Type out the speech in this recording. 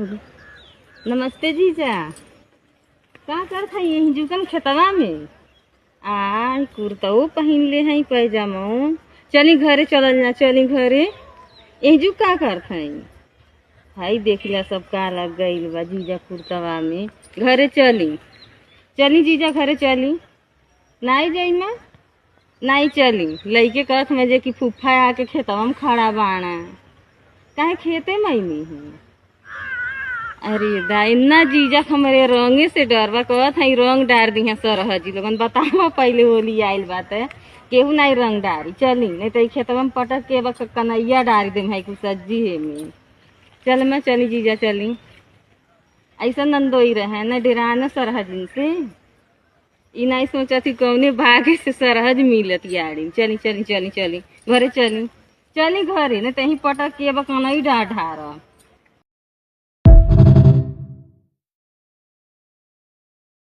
नमस्ते जीजा। का करत हई यही जुकन खेतवा में? आ कुर्ताओ पहिन ले हई पैजामा। चली घरे चलल जा, चली घरे। यही जुक का करत हई? हाई देखिला सब का लग गईल बा जीजा कुर्तावा में। घरे चली, चली जीजा घरे चली। नाई जाई माँ, नाई चली। लइके कहत में जे कि फुफा आके खेतवा में खड़ा बाना। काहे खेते मैनी हूँ? अरे दाई ना जीजा हमरे रंगे से डर बा। कहत हई रंग डार दी सरहजी लोगन। बतावा पहले होली आइल बात है, केहू नहीं रंग डारी। चली नहीं तो खेतवा में पटक के बस कन्हैया डारी दे भाई कुछ सज्जी है में। चल मैं चली जीजा चली। ऐसा नंदोई रहे न डेराना सरहज से। ई नहीं सोचा थी कौने भागे से सरहज मिलत यारी। चली चली चली चली घरे चली, चली घरे न तही पटक के बस कन्हैया डार ढार।